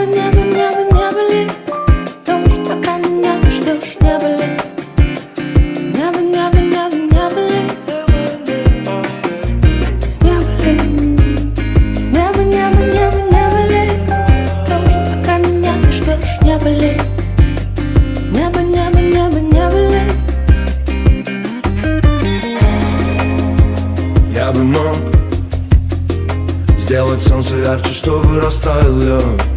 не боли. Дождь, пока меня ты ждешь, не боли. Не боли. С неба ли, с неба, не боли. Дождь, пока меня ты ждешь, не боли. Не боли. Я бы мог сделать солнце ярче, чтобы растаял лед.